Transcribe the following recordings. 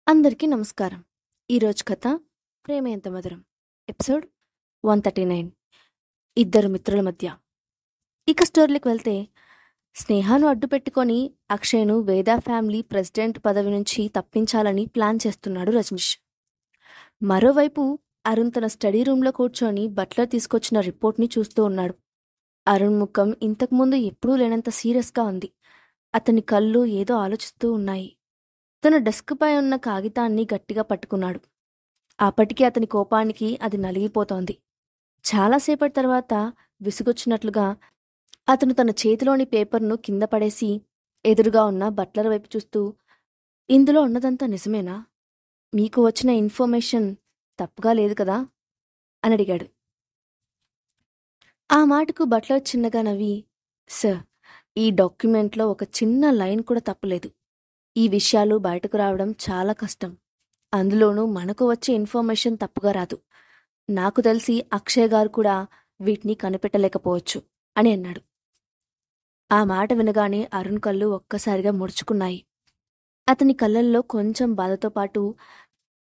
అందరికీ నమస్కారం. ఈరోజు కథ 'ప్రేమ ఎంత మధురం' ఎపిసోడ్ 139 ఇద్దరు మిత్రుల మధ్య. ఇక స్టోరీకి వెళ్తే, స్నేహాను అడ్డు పెట్టుకొని అక్షయ్ను వేదా ఫ్యామిలీ ప్రెసిడెంట్ పదవి నుంచి తప్పించాలని ప్లాన్ చేస్తున్నాడు రజనీష్. మరోవైపు అరుణ్ తన స్టడీ రూమ్లో కూర్చొని బట్లర్ తీసుకొచ్చిన రిపోర్ట్ని చూస్తూ ఉన్నాడు. అరుణ్ ముఖం ఇంతకుముందు ఎప్పుడూ లేనంత సీరియస్గా ఉంది. అతని కళ్ళు ఏదో ఆలోచిస్తూ ఉన్నాయి. తన డెస్క్పై ఉన్న కాగితాన్ని గట్టిగా పట్టుకున్నాడు. అప్పటికి అతని కోపానికి అది నలిగిపోతోంది. చాలాసేపటి తర్వాత విసుగొచ్చినట్లుగా అతను తన చేతిలోని పేపర్ను కింద పడేసి ఎదురుగా ఉన్న బట్లర్ వైపు చూస్తూ, ఇందులో ఉన్నదంతా నిజమేనా? మీకు వచ్చిన ఇన్ఫర్మేషన్ తప్పుగా లేదు కదా అని అడిగాడు. ఆ మాటకు బట్లర్ చిన్నగా నవ్వి, సార్, ఈ డాక్యుమెంట్లో ఒక చిన్న లైన్ కూడా తప్పులేదు. ఈ విషయాలు బయటకు రావడం చాలా కష్టం. అందులోనూ మనకు వచ్చే ఇన్ఫర్మేషన్ తప్పుగా రాదు. నాకు తెలిసి అక్షయ్ గారు కూడా వీటిని కనిపెట్టలేకపోవచ్చు అని అన్నాడు. ఆ మాట వినగానే అరుణ్ కళ్ళు ఒక్కసారిగా ముడుచుకున్నాయి. అతని కళ్ళల్లో కొంచెం బాధతో పాటు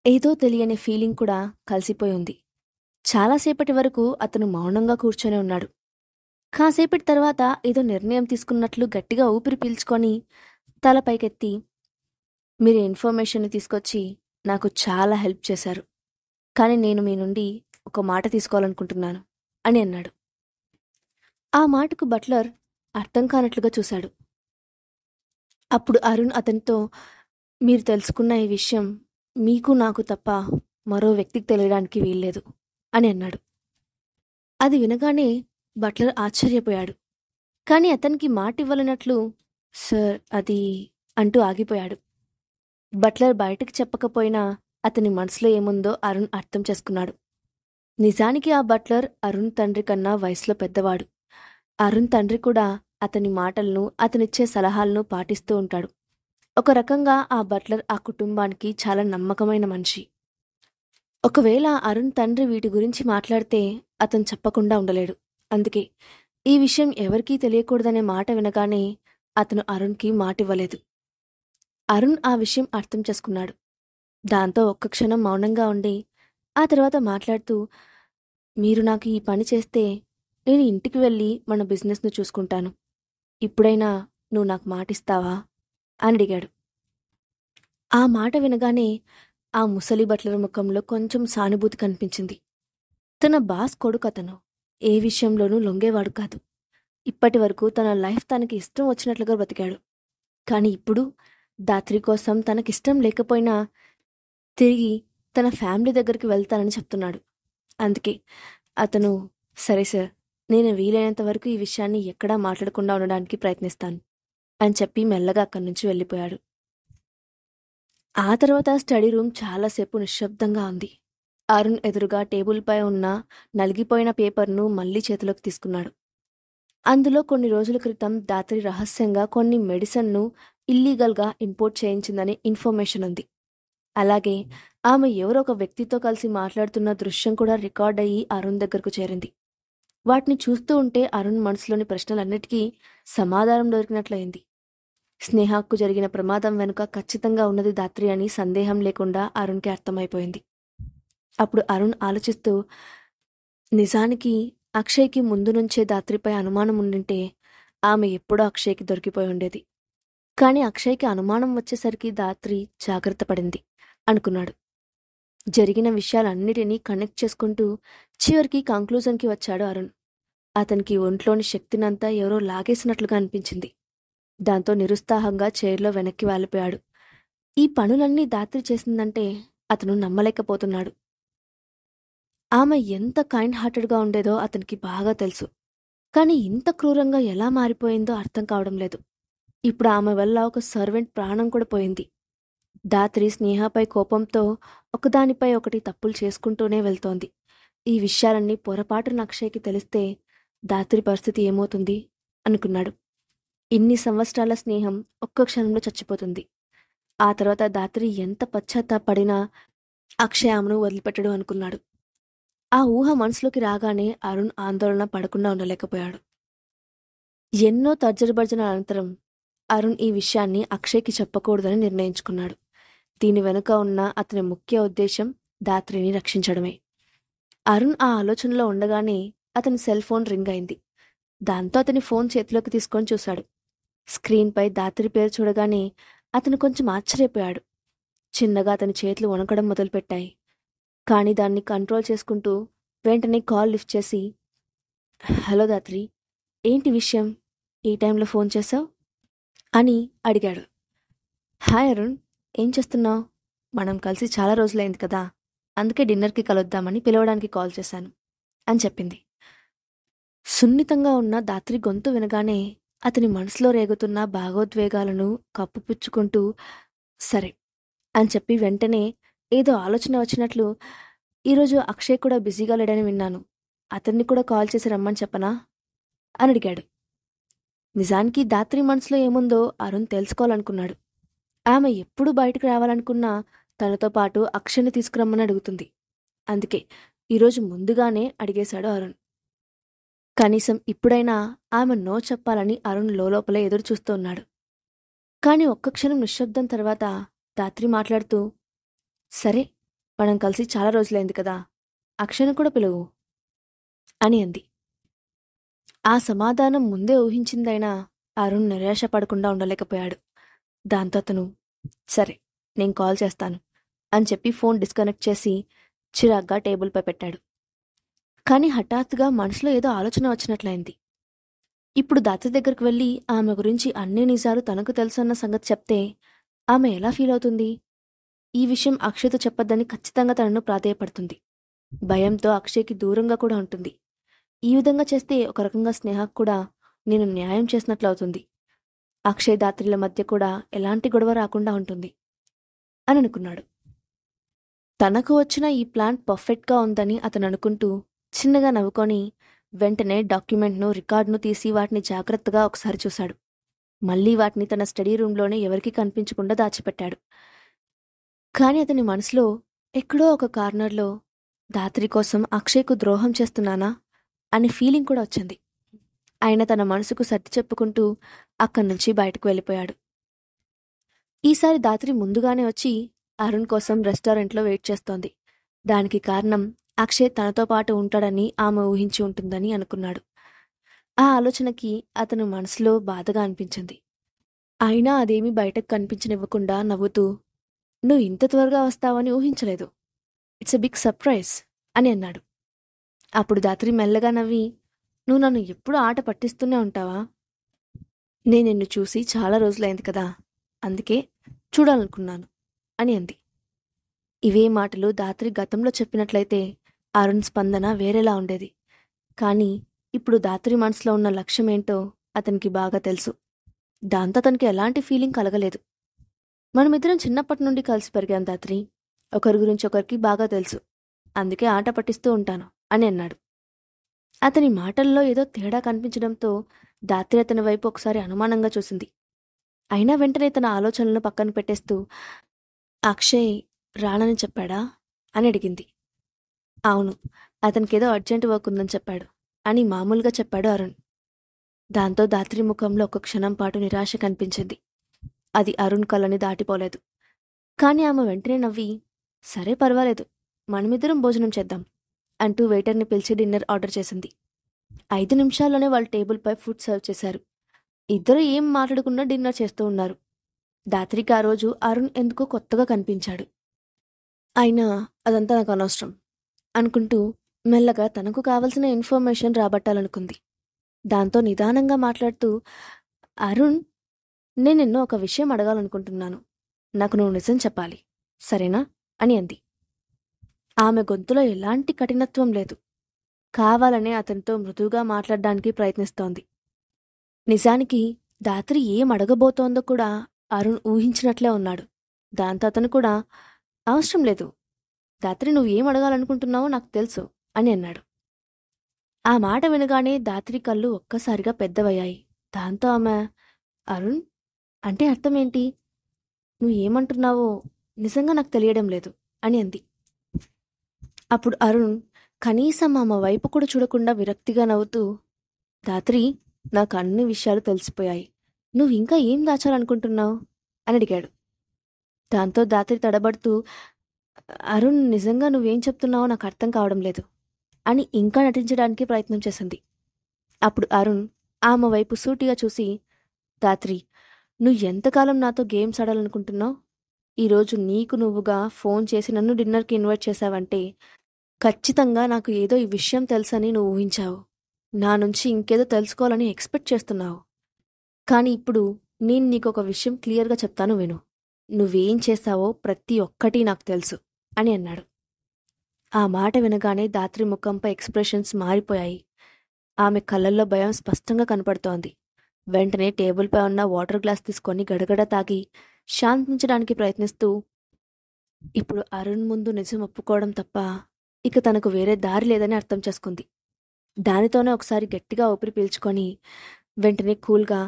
ఏదో తెలియని ఫీలింగ్ కూడా కలిసిపోయి ఉంది. చాలాసేపటి వరకు అతను మౌనంగా కూర్చొని ఉన్నాడు. కాసేపటి తర్వాత ఏదో నిర్ణయం తీసుకున్నట్లు గట్టిగా ఊపిరి పీల్చుకొని తల పైకెత్తి, మీరు ఇన్ఫర్మేషన్ని తీసుకొచ్చి నాకు చాలా హెల్ప్ చేశారు. కానీ నేను మీ నుండి ఒక మాట తీసుకోవాలనుకుంటున్నాను అని అన్నాడు. ఆ మాటకు బట్లర్ అర్థం కానట్లుగా చూశాడు. అప్పుడు అరుణ్ అతనితో, మీరు తెలుసుకున్న ఈ విషయం మీకు నాకు తప్ప మరో వ్యక్తికి తెలియడానికి వీల్లేదు అని అన్నాడు. అది వినగానే బట్లర్ ఆశ్చర్యపోయాడు. కానీ అతనికి మాట ఇవ్వలేనట్లు, సార్ అది అంటూ ఆగిపోయాడు. బట్లర్ బయటకు చెప్పకపోయినా అతని మనసులో ఏముందో అరుణ్ అర్థం చేసుకున్నాడు. నిజానికి ఆ బట్లర్ అరుణ్ తండ్రి కన్నా వయసులో పెద్దవాడు. అరుణ్ తండ్రి కూడా అతని మాటలను, అతనిచ్చే సలహాలను పాటిస్తూ ఉంటాడు. ఒక రకంగా ఆ బట్లర్ ఆ కుటుంబానికి చాలా నమ్మకమైన మనిషి. ఒకవేళ అరుణ్ తండ్రి వీటి గురించి మాట్లాడితే అతను చెప్పకుండా ఉండలేడు. అందుకే ఈ విషయం ఎవరికీ తెలియకూడదనే మాట వినగానే అతను అరుణ్కి మాటివ్వలేదు. అరుణ్ ఆ విషయం అర్థం చేసుకున్నాడు. దాంతో ఒక్క క్షణం మౌనంగా ఉండి ఆ తర్వాత మాట్లాడుతూ, మీరు నాకు ఈ పని చేస్తే నేను ఇంటికి వెళ్ళి మన బిజినెస్ను చూసుకుంటాను. ఇప్పుడైనా నువ్వు నాకు మాటిస్తావా అని అడిగాడు. ఆ మాట వినగానే ఆ ముసలి బట్లర్ ముఖంలో కొంచెం సానుభూతి కనిపించింది. తన బాస్ కొడుకు అతను. ఏ విషయంలోనూ లొంగేవాడు కాదు. ఇప్పటి వరకు తన లైఫ్ తనకి ఇష్టం వచ్చినట్లుగా బ్రతికాడు. కానీ ఇప్పుడు దాత్రి కోసం తనకిష్టం లేకపోయినా తిరిగి తన ఫ్యామిలీ దగ్గరికి వెళ్తానని చెప్తున్నాడు. అందుకే అతను, సరే సార్, నేను వీలైనంత వరకు ఈ విషయాన్ని ఎక్కడా మాట్లాడకుండా ఉండడానికి ప్రయత్నిస్తాను అని చెప్పి మెల్లగా అక్కడి నుంచి వెళ్ళిపోయాడు. ఆ తర్వాత స్టడీ రూమ్ చాలాసేపు నిశ్శబ్దంగా ఉంది. అరుణ్ ఎదురుగా టేబుల్పై ఉన్న నలిగిపోయిన పేపర్ను మళ్లీ చేతిలోకి తీసుకున్నాడు. అందులో కొన్ని రోజుల క్రితం దాత్రి రహస్యంగా కొన్ని మెడిసిన్ను ఇల్లీగల్గా ఇంపోర్ట్ చేయించిందని ఇన్ఫర్మేషన్ ఉంది. అలాగే ఆమె ఎవరో ఒక వ్యక్తితో కలిసి మాట్లాడుతున్న దృశ్యం కూడా రికార్డ్ అయ్యి అరుణ్ దగ్గరకు చేరింది. వాటిని చూస్తూ ఉంటే అరుణ్ మనసులోని ప్రశ్నలన్నిటికీ సమాధానం దొరికినట్లయింది. స్నేహకు జరిగిన ప్రమాదం వెనుక ఖచ్చితంగా ఉన్నది దాత్రి అని సందేహం లేకుండా అరుణ్కి అర్థమైపోయింది. అప్పుడు అరుణ్ ఆలోచిస్తూ, నిజానికి అక్షయ్కి ముందు నుంచే దాత్రిపై అనుమానం ఉండింటే ఆమె ఎప్పుడో అక్షయ్కి దొరికిపోయి ఉండేది. కానీ అక్షయ్కి అనుమానం వచ్చేసరికి దాత్రి జాగ్రత్త పడింది అనుకున్నాడు. జరిగిన విషయాలన్నిటినీ కనెక్ట్ చేసుకుంటూ చివరికి కంక్లూజన్కి వచ్చాడు అరుణ్. అతనికి ఒంట్లోని శక్తినంతా ఎవరో లాగేసినట్లుగా అనిపించింది. దాంతో నిరుత్సాహంగా చైర్లో వెనక్కి వాలిపోయాడు. ఈ పనులన్నీ దాత్రి చేసిందంటే అతను నమ్మలేకపోతున్నాడు. ఆమె ఎంత కైండ్ హార్టెడ్గా ఉండేదో అతనికి బాగా తెలుసు. కానీ ఇంత క్రూరంగా ఎలా మారిపోయిందో అర్థం కావడం లేదు. ఇప్పుడు ఆమె వల్ల ఒక సర్వెంట్ ప్రాణం కూడా పోయింది. దాత్రి స్నేహపై కోపంతో ఒకదానిపై ఒకటి తప్పులు చేసుకుంటూనే వెళ్తోంది. ఈ విషయాలన్నీ పొరపాటున అక్షయ్కి తెలిస్తే దాత్రి పరిస్థితి ఏమవుతుంది అనుకున్నాడు. ఇన్ని సంవత్సరాల స్నేహం ఒక్క క్షణంలో చచ్చిపోతుంది. ఆ తర్వాత దాత్రి ఎంత పశ్చాత్తాపడినా అక్షయ్ ఆమెను వదిలిపెట్టడు అనుకున్నాడు. ఆ ఊహ మనసులోకి రాగానే అరుణ్ ఆందోళన పడకుండా ఉండలేకపోయాడు. ఎన్నో తర్జనభర్జనల అనంతరం అరుణ్ ఈ విషయాన్ని అక్షయ్కి చెప్పకూడదని నిర్ణయించుకున్నాడు. దీని వెనుక ఉన్న అతని ముఖ్య ఉద్దేశం దాత్రిని రక్షించడమే. అరుణ్ ఆ ఆలోచనలో ఉండగానే అతని సెల్ ఫోన్ రింగ్ అయింది. దాంతో అతని ఫోన్ చేతిలోకి తీసుకొని చూశాడు. స్క్రీన్పై దాత్రి పేరు చూడగానే అతను కొంచెం ఆశ్చర్యపోయాడు. చిన్నగా అతని చేతులు వణకడం మొదలుపెట్టాయి. కానీ దాన్ని కంట్రోల్ చేసుకుంటూ వెంటనే కాల్ లిఫ్ట్ చేసి, హలో దాత్రి, ఏంటి విషయం? ఈ టైంలో ఫోన్ చేశావు అని అడిగాడు. హాయ్ అరుణ్, ఏం చేస్తున్నావు? మనం కలిసి చాలా రోజులైంది కదా, అందుకే డిన్నర్కి కలుద్దామని పిలవడానికి కాల్ చేశాను అని చెప్పింది. సున్నితంగా ఉన్న దాత్రి గొంతు వినగానే అతని మనసులో రేగుతున్న భావోద్వేగాలను కప్పుపుచ్చుకుంటూ సరే అని చెప్పి వెంటనే ఏదో ఆలోచన వచ్చినట్లు, ఈరోజు అక్షయ్ కూడా బిజీగా లేడని విన్నాను, అతన్ని కూడా కాల్ చేసి రమ్మని చెప్పనా అని అడిగాడు. నిజానికి దాత్రి మనసులో ఏముందో అరుణ్ తెలుసుకోవాలనుకున్నాడు. ఆమె ఎప్పుడు బయటకు రావాలనుకున్నా తనతో పాటు అక్షయ్ని తీసుకురమ్మని అడుగుతుంది. అందుకే ఈరోజు ముందుగానే అడిగేశాడు అరుణ్. కనీసం ఇప్పుడైనా ఆమె నో చెప్పాలని అరుణ్ లోపలే ఎదురు చూస్తూ ఉన్నాడు. కాని ఒక్క క్షణం నిశ్శబ్దం తర్వాత దాత్రి మాట్లాడుతూ, సరే, మనం కలిసి చాలా రోజులైంది కదా, అక్షయ్ను కూడా పిలువు అని అంది. ఆ సమాధానం ముందే ఊహించిందైనా అరుణ్ నిరాశ పడకుండా ఉండలేకపోయాడు. దాంతో అతను సరే, నేను కాల్ చేస్తాను అని చెప్పి ఫోన్ డిస్కనెక్ట్ చేసి చిరాగ్గా టేబుల్పై పెట్టాడు. కాని హఠాత్తుగా మనసులో ఏదో ఆలోచన వచ్చినట్లయింది. ఇప్పుడు దాత్రి దగ్గరకు వెళ్ళి ఆమె గురించి అన్ని నిజాలు తనకు తెలుసన్న సంగతి చెప్తే ఆమె ఎలా ఫీల్ అవుతుంది? ఈ విషయం అక్షయ్తో చెప్పొద్దని ఖచ్చితంగా తనను ప్రాధేయపడుతుంది. భయంతో అక్షయ్కి దూరంగా కూడా ఉంటుంది. ఈ విధంగా చేస్తే ఒక రకంగా స్నేహకు కూడా నేను న్యాయం చేసినట్లు అవుతుంది. అక్షయ్ దాత్రిల మధ్య కూడా ఎలాంటి గొడవ రాకుండా ఉంటుంది అని అనుకున్నాడు. తనకు వచ్చిన ఈ ప్లాన్ పర్ఫెక్ట్గా ఉందని అతను అనుకుంటూ చిన్నగా నవ్వుకొని వెంటనే డాక్యుమెంట్ను, రికార్డును తీసి వాటిని జాగ్రత్తగా ఒకసారి చూశాడు. మళ్లీ వాటిని తన స్టడీ రూంలోనే ఎవరికీ కనిపించకుండా దాచిపెట్టాడు. కాని అతని మనసులో ఎక్కడో ఒక కార్నర్లో దాత్రి కోసం అక్షయ్కు ద్రోహం చేస్తున్నానా అనే ఫీలింగ్ కూడా వచ్చింది. ఆయన తన మనసుకు సర్ది చెప్పుకుంటూ అక్కడి నుంచి బయటకు వెళ్ళిపోయాడు. ఈసారి దాత్రి ముందుగానే వచ్చి అరుణ్ కోసం రెస్టారెంట్లో వెయిట్ చేస్తోంది. దానికి కారణం అక్షయ్ తనతో పాటు ఉంటాడని ఆమె ఊహించి ఉంటుందని అనుకున్నాడు. ఆ ఆలోచనకి అతను మనసులో బాధగా అనిపించింది. అయినా అదేమీ బయటకు కనిపించనివ్వకుండా నవ్వుతూ, నువ్వు ఇంత త్వరగా వస్తావని ఊహించలేదు, ఇట్స్ ఎ బిగ్ సర్ప్రైజ్ అని అన్నాడు. అప్పుడు దాత్రి మెల్లగా నవ్వి, నువ్వు నన్ను ఎప్పుడూ ఆట పట్టిస్తూనే ఉంటావా? నేను నిన్ను చూసి చాలా రోజులైంది కదా, అందుకే చూడాలనుకున్నాను అని అంది. ఇవే మాటలు దాత్రి గతంలో చెప్పినట్లయితే అరుణ్ స్పందన వేరేలా ఉండేది. కానీ ఇప్పుడు దాత్రి మనసులో ఉన్న లక్ష్యమేంటో అతనికి బాగా తెలుసు. దాంతో అతనికి ఎలాంటి ఫీలింగ్ కలగలేదు. మనమిద్దరం చిన్నప్పటి నుండి కలిసి పెరిగాం దాత్రి, ఒకరి గురించి ఒకరికి బాగా తెలుసు, అందుకే ఆట పట్టిస్తూ ఉంటాను అని అన్నాడు. అతని మాటల్లో ఏదో తేడా కనిపించడంతో దాత్రి అతని వైపు ఒకసారి అనుమానంగా చూసింది. అయినా వెంటనే తన ఆలోచనలను పక్కన పెట్టేస్తూ, అక్షయ్ రానని చెప్పాడా అని అడిగింది. అవును, అతనికేదో అర్జెంట్ వర్క్ ఉందని చెప్పాడు అని మామూలుగా చెప్పాడు అరుణ్. దాంతో దాత్రి ముఖంలో ఒక క్షణం పాటు నిరాశ కనిపించింది. అది అరుణ్ కళ్ళని దాటిపోలేదు. కాని ఆమె వెంటనే నవ్వి, సరే పర్వాలేదు, మనమిద్దరం భోజనం చేద్దాం అంటూ వెయిటర్ని పిలిచి డిన్నర్ ఆర్డర్ చేసింది. 5 నిమిషాల్లోనే వాళ్ళు టేబుల్పై ఫుడ్ సర్వ్ చేశారు. ఇద్దరు ఏం మాట్లాడుకున్నా డిన్నర్ చేస్తూ ఉన్నారు. దాత్రికి ఆ రోజు అరుణ్ ఎందుకో కొత్తగా కనిపించాడు. అయినా అదంతా నాకు అనవసరం అనుకుంటూ మెల్లగా తనకు కావలసిన ఇన్ఫర్మేషన్ రాబట్టాలనుకుంది. దాంతో నిదానంగా మాట్లాడుతూ, అరుణ్, నేను నిన్ను ఒక విషయం అడగాలనుకుంటున్నాను, నాకు నువ్వు నిజం చెప్పాలి, సరేనా అని అంది. ఆమె గొంతులో ఎలాంటి కఠినత్వం లేదు. కావాలనే అతనితో మృదువుగా మాట్లాడడానికి ప్రయత్నిస్తోంది. నిజానికి దాత్రి ఏం అడగబోతోందో కూడా అరుణ్ ఊహించినట్లే ఉన్నాడు. దాంతో అతను కూడా, అవసరం లేదు దాత్రి, నువ్వు ఏం అడగాలనుకుంటున్నావో నాకు తెలుసు అని అన్నాడు. ఆ మాట వినగానే దాత్రి కళ్ళు ఒక్కసారిగా పెద్దవయ్యాయి. దాంతో ఆమె, అరుణ్, అంటే అర్థమేంటి? నువ్వు ఏమంటున్నావో నిజంగా నాకు తెలియడం లేదు అని అంది. అప్పుడు అరుణ్ కనీసం ఆమె వైపు కూడా చూడకుండా విరక్తిగా నవ్వుతూ, దాత్రి, నాకు అన్ని విషయాలు తెలిసిపోయాయి, నువ్వు ఇంకా ఏం దాచాలనుకుంటున్నావు అని అడిగాడు. దాంతో దాత్రి తడబడుతూ, అరుణ్ నిజంగా నువ్వేం చెప్తున్నావో నాకు అర్థం కావడం లేదు అని ఇంకా నటించడానికి ప్రయత్నం చేసింది. అప్పుడు అరుణ్ ఆమె వైపు సూటిగా చూసి, దాత్రి, నువ్వు ఎంతకాలం నాతో గేమ్స్ ఆడాలనుకుంటున్నావు? ఈరోజు నీకు నువ్వుగా ఫోన్ చేసి నన్ను డిన్నర్కి ఇన్వైట్ చేశావంటే ఖచ్చితంగా నాకు ఏదో ఈ విషయం తెలుసని నువ్వు ఊహించావు. నా నుంచి ఇంకేదో తెలుసుకోవాలని ఎక్స్పెక్ట్ చేస్తున్నావు. కానీ ఇప్పుడు నేను నీకొక విషయం క్లియర్గా చెప్తాను విను. నువ్వేం చేశావో ప్రతి ఒక్కటి నాకు తెలుసు అని అన్నాడు. ఆ మాట వినగానే దాత్రి ముఖంపై ఎక్స్ప్రెషన్స్ మారిపోయాయి. ఆమె కళ్ళల్లో భయం స్పష్టంగా కనపడుతోంది. వెంటనే టేబుల్పై ఉన్న వాటర్ గ్లాస్ తీసుకొని గడగడ తాగి శాంతించడానికి ప్రయత్నిస్తూ, ఇప్పుడు అరుణ్ ముందు నిజం ఒప్పుకోవడం తప్ప ఇక తనకు వేరే దారి లేదని అర్థం చేసుకుంది. దానితోనే ఒకసారి గట్టిగా ఊపిరి పీల్చుకొని వెంటనే కూల్గా,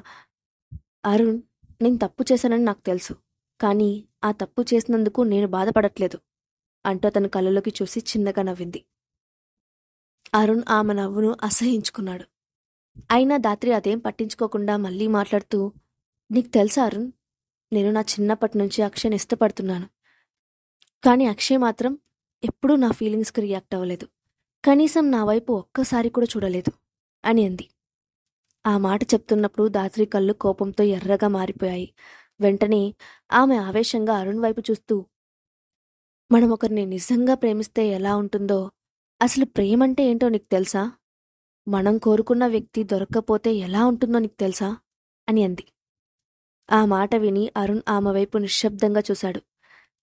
అరుణ్, నేను తప్పు చేశానని నాకు తెలుసు, కానీ ఆ తప్పు చేసినందుకు నేను బాధపడట్లేదు అంటూ తన కళ్ళలోకి చూసి చిన్నగా నవ్వింది. అరుణ్ ఆమె నవ్వును అసహించుకున్నాడు. అయినా దాత్రి అదేం పట్టించుకోకుండా మళ్ళీ మాట్లాడుతూ, నీకు తెలుసా అరుణ్, నేను నా చిన్నప్పటి నుంచి అక్షయ్ని ఇష్టపడుతున్నాను. కానీ అక్షయ్ మాత్రం ఎప్పుడూ నా ఫీలింగ్స్కి రియాక్ట్ అవ్వలేదు. కనీసం నా వైపు ఒక్కసారి కూడా చూడలేదు అని అంది. ఆ మాట చెప్తున్నప్పుడు దాత్రి కళ్ళు కోపంతో ఎర్రగా మారిపోయాయి. వెంటనే ఆమె ఆవేశంగా అరుణ్ వైపు చూస్తూ, మనం ఒకరిని నిజంగా ప్రేమిస్తే ఎలా ఉంటుందో, అసలు ప్రేమంటే ఏంటో నీకు తెలుసా? మనం కోరుకున్న వ్యక్తి దొరక్కపోతే ఎలా ఉంటుందో నీకు తెలుసా అని అంది. ఆ మాట విని అరుణ్ ఆమె వైపు నిశ్శబ్దంగా చూశాడు.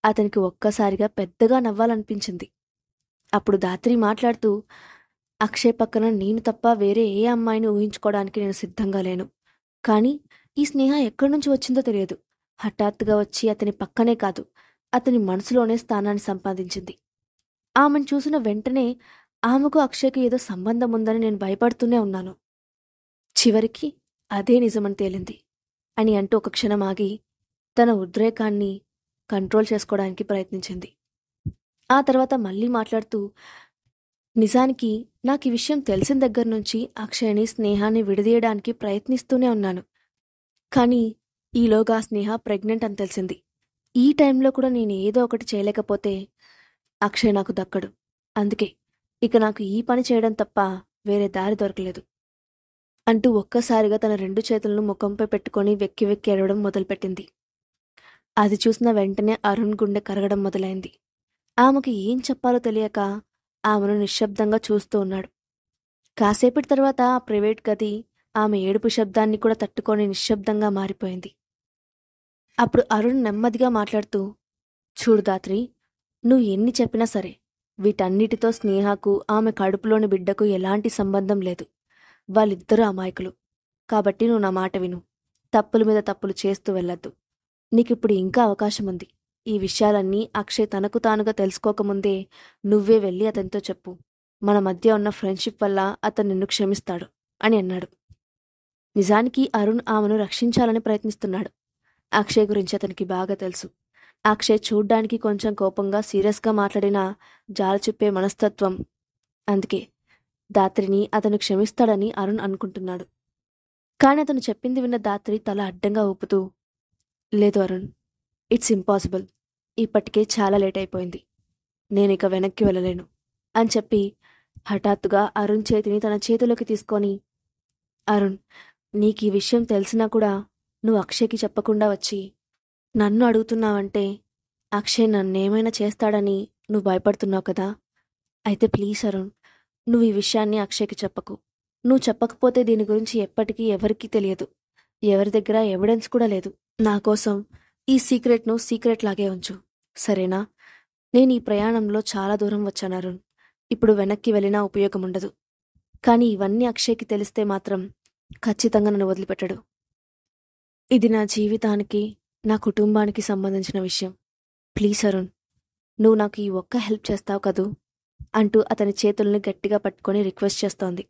అతనికి ఒక్కసారిగా పెద్దగా నవ్వాలనిపించింది. అప్పుడు దాత్రి మాట్లాడుతూ, అక్షయ్ పక్కన నేను తప్ప వేరే ఏ అమ్మాయిని ఊహించుకోవడానికి నేను సిద్ధంగా లేను. కానీ ఈ స్నేహ ఎక్కడి నుంచి వచ్చిందో తెలియదు. హఠాత్తుగా వచ్చి అతని పక్కనే కాదు, అతని మనసులోనే స్థానాన్ని సంపాదించింది. ఆమెను చూసిన వెంటనే ఆమెకు అక్షయ్కు ఏదో సంబంధం ఉందని నేను భయపడుతూనే ఉన్నాను. చివరికి అదే నిజమని తేలింది అని అంటూ ఒక క్షణం ఆగి తన ఉద్రేకాన్ని కంట్రోల్ చేసుకోవడానికి ప్రయత్నించింది. ఆ తర్వాత మళ్ళీ మాట్లాడుతూ, నిజానికి నాకు ఈ విషయం తెలిసిన దగ్గర నుంచి అక్షయ్ని, స్నేహాన్ని విడదీయడానికి ప్రయత్నిస్తూనే ఉన్నాను. కానీ ఈలోగా స్నేహ ప్రెగ్నెంట్ అని తెలిసింది. ఈ టైంలో కూడా నేను ఏదో ఒకటి చేయలేకపోతే అక్షయ్ నాకు దక్కడు. అందుకే ఇక నాకు ఈ పని చేయడం తప్ప వేరే దారి దొరకలేదు అంటూ ఒక్కసారిగా తన 2 చేతులను ముఖంపై పెట్టుకొని వెక్కి వెక్కి ఏడవడం మొదలుపెట్టింది. అది చూసిన వెంటనే అరుణ్ గుండె కరగడం మొదలైంది. ఆమెకు ఏం చెప్పాలో తెలియక ఆమెను నిశ్శబ్దంగా చూస్తూ ఉన్నాడు. కాసేపటి తర్వాత ఆ ప్రైవేట్ గది ఆమె ఏడుపు శబ్దాన్ని కూడా తట్టుకొని నిశ్శబ్దంగా మారిపోయింది. అప్పుడు అరుణ్ నెమ్మదిగా మాట్లాడుతూ, చూడు దాత్రి, నువ్వు ఎన్ని చెప్పినా సరే వీటన్నిటితో స్నేహకు, ఆమె కడుపులోని బిడ్డకు ఎలాంటి సంబంధం లేదు. వాళ్ళిద్దరూ అమాయకులు. కాబట్టి నువ్వు నా మాట విను. తప్పుల మీద తప్పులు చేస్తూ వెళ్ళొద్దు. నీకిప్పుడు ఇంకా అవకాశం ఉంది. ఈ విషయాలన్నీ అక్షయ్ తనకు తానుగా తెలుసుకోకముందే నువ్వే వెళ్ళి అతనితో చెప్పు. మన మధ్య ఉన్న ఫ్రెండ్షిప్ వల్ల అతను నిన్ను క్షమిస్తాడు అని అన్నాడు. నిజానికి అరుణ్ ఆమెను రక్షించాలని ప్రయత్నిస్తున్నాడు. అక్షయ్ గురించి అతనికి బాగా తెలుసు. అక్షయ్ చూడ్డానికి కొంచెం కోపంగా, సీరియస్గా మాట్లాడినా జాలి చెప్పే మనస్తత్వం. అందుకే దాత్రిని అతను క్షమిస్తాడని అరుణ్ అనుకుంటున్నాడు. కాని అతను చెప్పింది విన్న దాత్రి తల అడ్డంగా ఊపుతూ, లేదు అరుణ్, ఇట్స్ ఇంపాసిబుల్. ఇప్పటికే చాలా లేట్ అయిపోయింది. నేనిక వెనక్కి వెళ్ళలేను అని చెప్పి హఠాత్తుగా అరుణ్ చేతిని తన చేతిలోకి తీసుకొని, అరుణ్, నీకు ఈ విషయం తెలిసినా కూడా నువ్వు అక్షయ్కి చెప్పకుండా వచ్చి నన్ను అడుగుతున్నావంటే అక్షయ్ నన్నేమైనా చేస్తాడని నువ్వు భయపడుతున్నావు కదా. అయితే ప్లీజ్ అరుణ్, నువ్వు ఈ విషయాన్ని అక్షయ్కి చెప్పకు. నువ్వు చెప్పకపోతే దీని గురించి ఎప్పటికీ ఎవరికీ తెలియదు. ఎవరి దగ్గర ఎవిడెన్స్ కూడా లేదు. నా కోసం ఈ సీక్రెట్ను సీక్రెట్ లాగే ఉంచు, సరేనా? నేను ఈ ప్రయాణంలో చాలా దూరం వచ్చాను అరుణ్. ఇప్పుడు వెనక్కి వెళ్ళినా ఉపయోగం ఉండదు. కానీ ఇవన్నీ అక్షయ్కి తెలిస్తే మాత్రం ఖచ్చితంగా నన్ను వదిలిపెట్టడు. ఇది నా జీవితానికి, నా కుటుంబానికి సంబంధించిన విషయం. ప్లీజ్ అరుణ్, నువ్వు నాకు ఈ ఒక్క హెల్ప్ చేస్తావు కదూ అంటూ అతని చేతుల్ని గట్టిగా పట్టుకొని రిక్వెస్ట్ చేస్తోంది.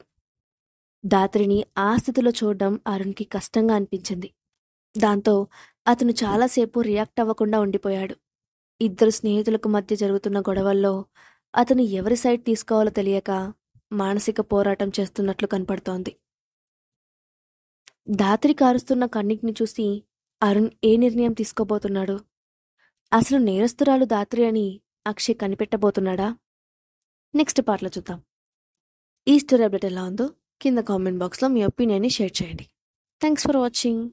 దాత్రిని ఆ స్థితిలో చూడడం అరుణ్కి కష్టంగా అనిపించింది. దాంతో అతను చాలాసేపు రియాక్ట్ అవ్వకుండా ఉండిపోయాడు. ఇద్దరు స్నేహితులకు మధ్య జరుగుతున్న గొడవల్లో అతను ఎవరి సైడ్ తీసుకోవాలో తెలియక మానసిక పోరాటం చేస్తున్నట్లు కనపడుతోంది. దాత్రి కారుస్తున్న కన్నీటిని చూసి అరుణ్ ఏ నిర్ణయం తీసుకోబోతున్నాడు? అసలు నేరస్తురాలు దాత్రి అని అక్షయ్ కనిపెట్టబోతున్నాడా? నెక్స్ట్ పార్ట్లో చూద్దాం. ఈ స్టోరీ అప్డేట్ ఎలా ఉందో కింద కామెంట్ బాక్స్లో మీ ఒపీనియన్ని షేర్ చేయండి. Thanks for watching.